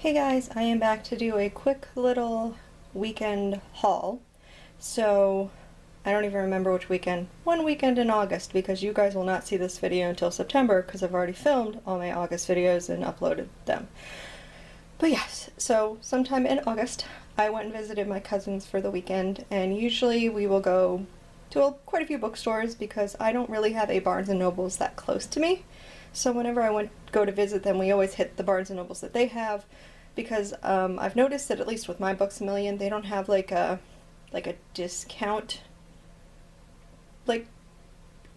Hey guys, I am back to do a quick little weekend haul. So, I don't even remember which weekend. One weekend in August, because you guys will not see this video until September because I've already filmed all my August videos and uploaded them. But yes, so sometime in August, I went and visited my cousins for the weekend, and usually we will go to quite a few bookstores because I don't really have a Barnes& and Nobles that close to me. So whenever I go to visit them, we always hit the Barnes& and Nobles that they have, because I've noticed that at least with my Books A Million, they don't have like a discount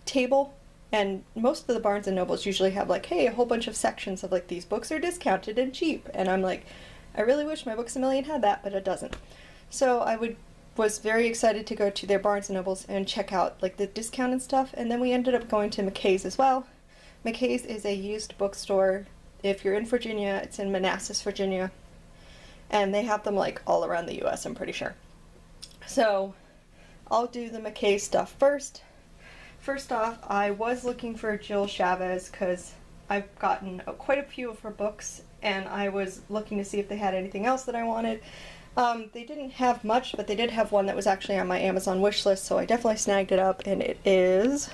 table, and most of the Barnes& and Nobles usually have like, hey, a whole bunch of sections of like these books are discounted and cheap, and I'm like, I really wish my Books A Million had that, but it doesn't. So was very excited to go to their Barnes& and Nobles and check out like the discount and stuff, and then we ended up going to Mckay's as well. Mckay's is a used bookstore. If you're in Virginia, it's in Manassas, Virginia, and they have them like all around the US, I'm pretty sure. So I'll do the Mckay stuff first. First off, I was looking for Jill Chavez because I've gotten quite a few of her books, and I was looking to see if they had anything else that I wanted. They didn't have much, but they did have one that was actually on my Amazon wish list, so I definitely snagged it up, and it is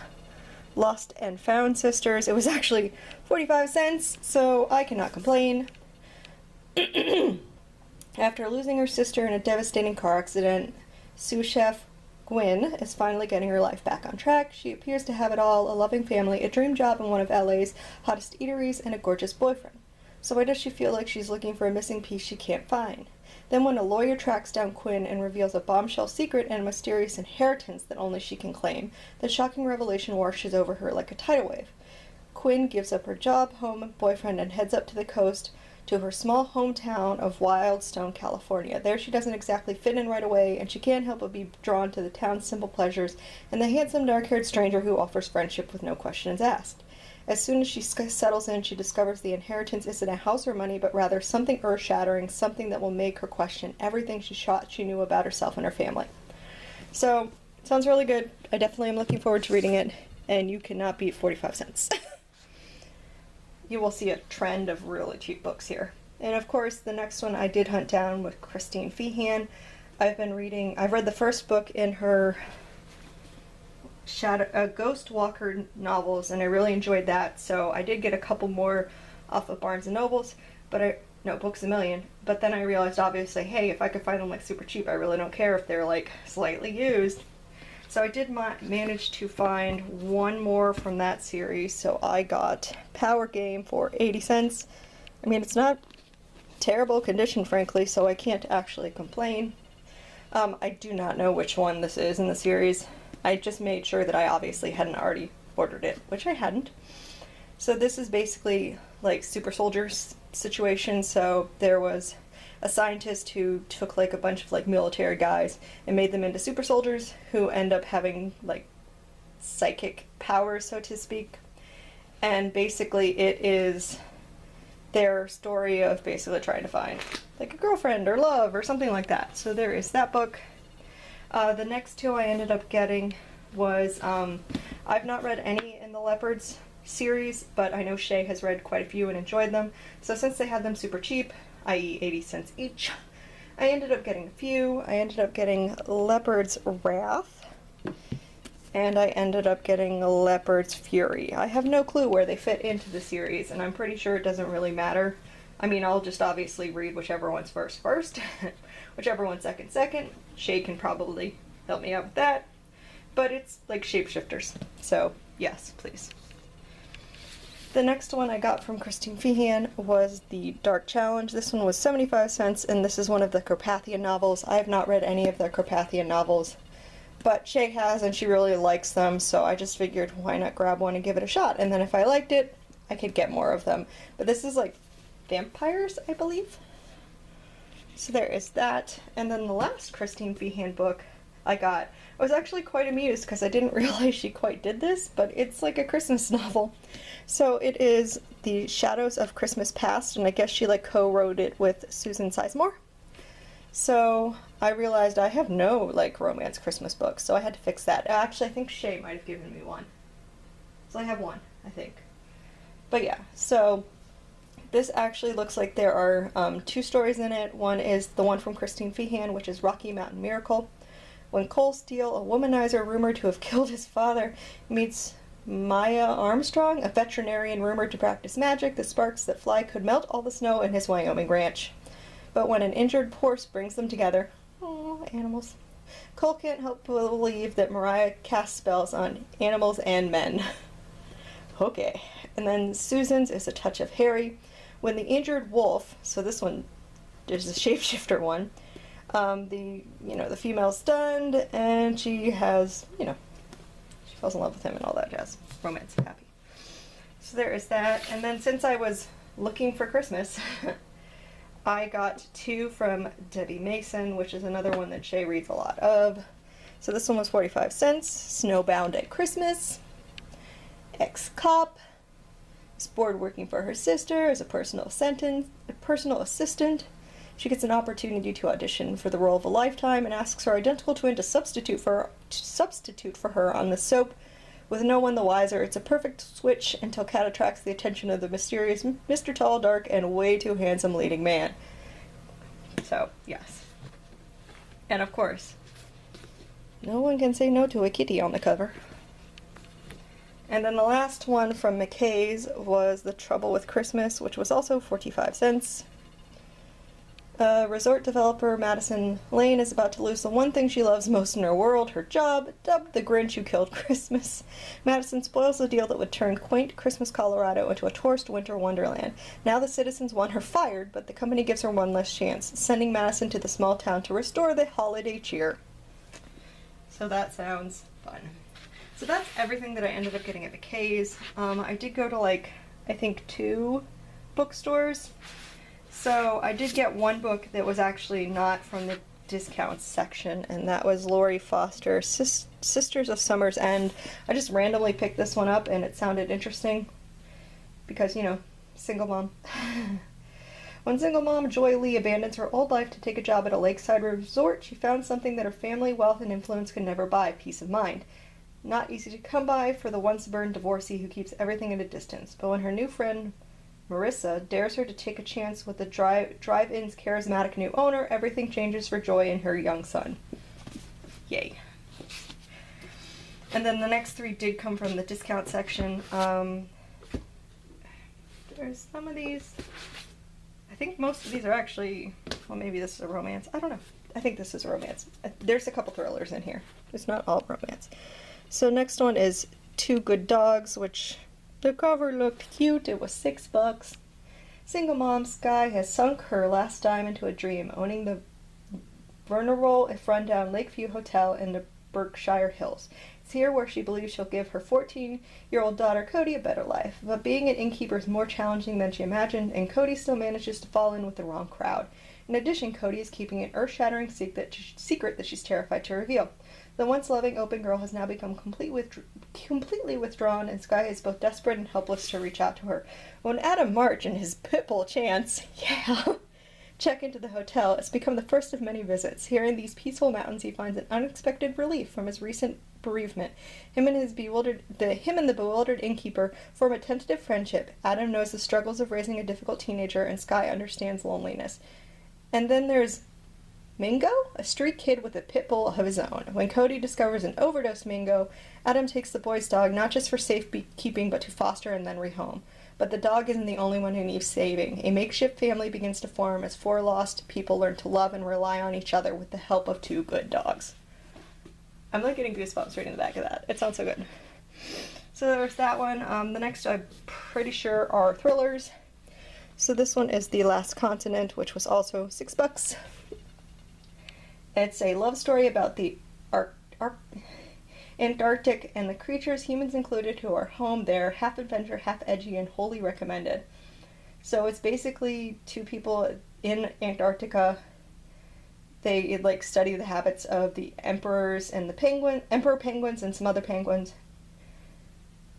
Lost and Found Sisters. It was actually 45 cents, so I cannot complain. After losing her sister in a devastating car accident, sous chef Gwyn is finally getting her life back on track. She appears to have it all: a loving family, a dream job in one of LA's hottest eateries, and a gorgeous boyfriend. So why does she feel like she's looking for a missing piece she can't find? Then when a lawyer tracks down Quinn and reveals a bombshell secret and a mysterious inheritance that only she can claim, the shocking revelation washes over her like a tidal wave. Quinn gives up her job, home, boyfriend, and heads up to the coast to her small hometown of Wildstone, California. There she doesn't exactly fit in right away, and she can't help but be drawn to the town's simple pleasures and the handsome dark-haired stranger who offers friendship with no questions asked. As soon as she settles in, she discovers the inheritance isn't a house or money, but rather something earth-shattering, something that will make her question everything she knew about herself and her family. So, it sounds really good. I definitely am looking forward to reading it, and you cannot beat 45 cents. You will see a trend of really cheap books here. And of course, the next one I did hunt down with Christine Feehan. I've read the first book in her Ghost Walker novels, and I really enjoyed that, so I did get a couple more off of Barnes & Nobles, Books A Million, but then I realized, obviously, hey, if I could find them like super cheap, I really don't care if they're like slightly used. So I did manage to find one more from that series, so I got Power Game for 80 cents. I mean, it's not terrible condition, frankly, so I can't actually complain. I do not know which one this is in the series. I just made sure that I obviously hadn't already ordered it, which I hadn't. So this is basically like super soldiers situation. So there was a scientist who took like a bunch of like military guys and made them into super soldiers who end up having like psychic powers, so to speak. And basically it is their story of basically trying to find like a girlfriend or love or something like that. So there is that book. The next two I ended up getting was, I've not read any in the Leopards series, but I know Shay has read quite a few and enjoyed them. So since they had them super cheap, i.e. 80 cents each, I ended up getting a few. I ended up getting Leopard's Wrath, and I ended up getting Leopard's Fury. I have no clue where they fit into the series, and I'm pretty sure it doesn't really matter. I mean, I'll just obviously read whichever one's first, whichever one's second. Shay can probably help me out with that. But it's like shapeshifters. So, yes, please. The next one I got from Christine Feehan was The Dark Challenge. This one was 75 cents, and this is one of the Carpathian novels. I have not read any of their Carpathian novels, but Shay has, and she really likes them, so I just figured why not grab one and give it a shot. And then if I liked it, I could get more of them. But this is like vampires, I believe. So there is that. And then the last Christine Feehan book I was actually quite amused because I didn't realize she quite did this, but it's like a Christmas novel. So it is The Shadows of Christmas Past, and I guess she like co-wrote it with Susan Sizemore. So I realized I have no like romance Christmas books, so I had to fix that. Actually, I think Shay might have given me one. So I have one, I think. But yeah, so This actually looks like there are two stories in it. One is the one from Christine Feehan, which is Rocky Mountain Miracle. When Cole Steele, a womanizer rumored to have killed his father, meets Maya Armstrong, a veterinarian rumored to practice magic, the sparks that fly could melt all the snow in his Wyoming ranch. But when an injured horse brings them together, oh, animals, Cole can't help but believe that Mariah casts spells on animals and men. Okay. And then Susan's is a touch of Harry. When the injured wolf, so this one is a shapeshifter one, the female's stunned and she has, she falls in love with him and all that jazz. Romance, happy. So there is that. And then since I was looking for Christmas, I got two from Debbie Mason, which is another one that Shay reads a lot of. So this one was 45 cents. Snowbound at Christmas. Ex-cop. Is bored working for her sister as a personal assistant. She gets an opportunity to audition for the role of a lifetime and asks her identical twin to substitute for her on the soap. With no one the wiser, it's a perfect switch until Kat attracts the attention of the mysterious Mr. Tall, Dark, and way too handsome leading man. So, yes. And of course, no one can say no to a kitty on the cover. And then the last one from Mckay's was The Trouble with Christmas, which was also 45 cents. Resort developer Madison Lane is about to lose the one thing she loves most in her world, her job, dubbed the Grinch Who Killed Christmas. Madison spoils the deal that would turn quaint Christmas Colorado into a tourist winter wonderland. Now the citizens want her fired, but the company gives her one last chance, sending Madison to the small town to restore the holiday cheer. So that sounds fun. So that's everything that I ended up getting at Mckay's. I did go to I think 2 bookstores. So I did get one book that was actually not from the discounts section, and that was Lori Foster, Sisters of Summer's End. I just randomly picked this one up and it sounded interesting because, single mom. When single mom Joy Lee abandons her old life to take a job at a lakeside resort, she found something that her family, wealth, and influence could never buy: peace of mind. Not easy to come by for the once burned divorcee who keeps everything at a distance, but when her new friend Marissa dares her to take a chance with the drive-in's charismatic new owner, everything changes for Joy and her young son. Yay. And then the next 3 did come from the discount section. There's some of these. I think most of these are actually, well, maybe this is a romance. I don't know. I think this is a romance. There's a couple thrillers in here. It's not all romance. So next one is Two Good Dogs, which the cover looked cute. It was $6. Single mom Sky has sunk her last dime into a dream, owning the venerable if rundown Lakeview Hotel in the Berkshire Hills. It's here where she believes she'll give her 14-year-old daughter Cody a better life. But being an innkeeper is more challenging than she imagined, and Cody still manages to fall in with the wrong crowd. In addition, Cody is keeping an earth-shattering secret that she's terrified to reveal. The once loving open girl has now become completely withdrawn, and Sky is both desperate and helpless to reach out to her. When Adam March and his pitbull Chance, check into the hotel, it's become the first of many visits. Here in these peaceful mountains, he finds an unexpected relief from his recent bereavement. Him and the bewildered innkeeper form a tentative friendship. Adam knows the struggles of raising a difficult teenager, and Sky understands loneliness. And then there's Mingo, a street kid with a pit bull of his own. When Cody discovers an overdosed Mingo, Adam takes the boy's dog not just for safekeeping but to foster and then rehome. But the dog isn't the only one who needs saving. A makeshift family begins to form as 4 lost people learn to love and rely on each other with the help of 2 good dogs. I'm getting goosebumps reading the back of that. It sounds so good. So there's that one. The next I'm pretty sure are thrillers. So this one is The Last Continent, which was also $6. It's a love story about the Antarctic and the creatures, humans included, who are home there, half adventure, half edgy, and wholly recommended. So it's basically 2 people in Antarctica. They study the habits of the emperors and the emperor penguins and some other penguins.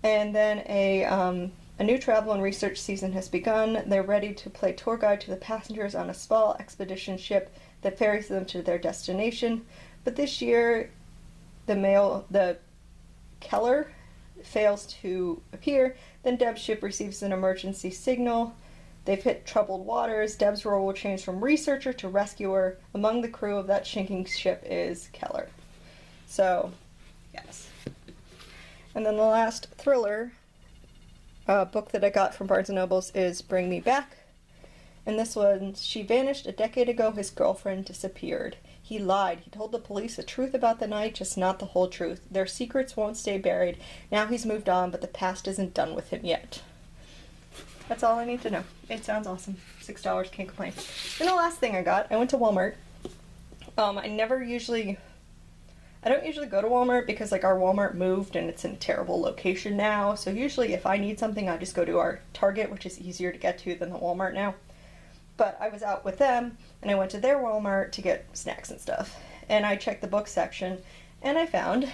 And then a new travel and research season has begun. They're ready to play tour guide to the passengers on a small expedition ship that ferries them to their destination. But this year, the Keller fails to appear. Then Deb's ship receives an emergency signal They've hit troubled waters. Deb's role will change from researcher to rescuer. Among the crew of that sinking ship is Keller. So, yes. And then the last thriller book that I got from Barnes & Noble's is Bring Me Back. And this one, she vanished a decade ago, his girlfriend disappeared. He lied. He told the police the truth about the night, just not the whole truth. Their secrets won't stay buried. Now he's moved on, but the past isn't done with him yet. That's all I need to know. It sounds awesome. $6, can't complain. And the last thing I got, I went to Walmart. I don't usually go to Walmart because like our Walmart moved and it's in a terrible location now. So usually if I need something, I just go to our Target, which is easier to get to than the Walmart now. But I was out with them and I went to their Walmart to get snacks and stuff. And I checked the book section and I found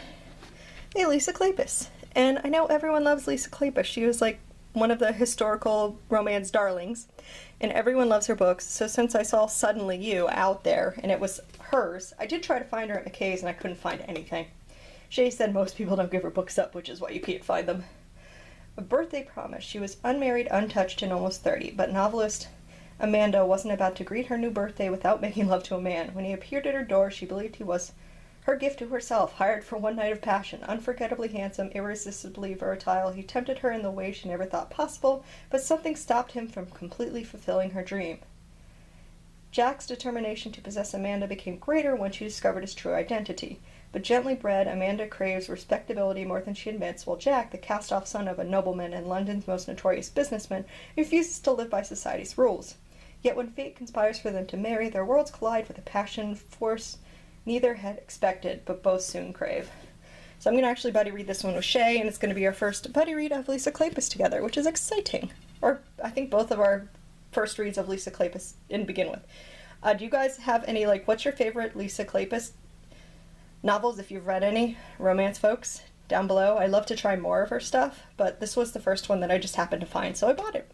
a Lisa Kleypas. And I know everyone loves Lisa Kleypas. She was like one of the historical romance darlings and everyone loves her books. So since I saw Suddenly You out there and it was hers, I did try to find her at Mckay's and I couldn't find anything. Shay said most people don't give her books up, which is why you can't find them. A Birthday Promise. She was unmarried, untouched, and almost 30, but novelist Amanda wasn't about to greet her new birthday without making love to a man. When he appeared at her door, she believed he was her gift to herself, hired for one night of passion. Unforgettably handsome, irresistibly versatile, he tempted her in the way she never thought possible, but something stopped him from completely fulfilling her dream. Jack's determination to possess Amanda became greater when she discovered his true identity. But gently bred, Amanda craves respectability more than she admits, while Jack, the cast-off son of a nobleman and London's most notorious businessman, refuses to live by society's rules. Yet when fate conspires for them to marry, their worlds collide with a passion force neither had expected, but both soon crave. So I'm going to actually buddy read this one with Shay, and it's going to be our first buddy read of Lisa Kleypas together, which is exciting. Or I think both of our first reads of Lisa Kleypas to begin with. Do you guys have any, like, what's your favorite Lisa Kleypas novels, if you've read any? Romance folks, down below. I love to try more of her stuff, but this was the first one that I just happened to find, so I bought it.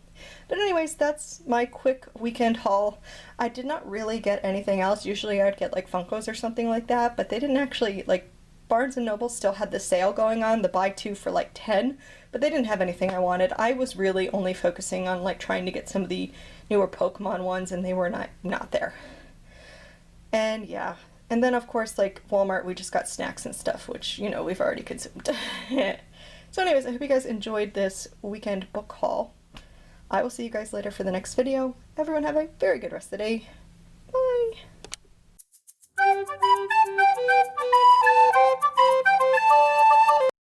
But anyways, that's my quick weekend haul. I did not really get anything else. Usually I'd get like Funkos or something like that, but they didn't actually, like, Barnes & Noble still had the sale going on, the buy two for like 10, but they didn't have anything I wanted. I was really only focusing on like trying to get some of the newer Pokemon ones, and they were not there. And yeah, and then of course like Walmart, we just got snacks and stuff, which, you know, we've already consumed. So anyways, I hope you guys enjoyed this weekend book haul. I will see you guys later for the next video. Everyone have a very good rest of the day.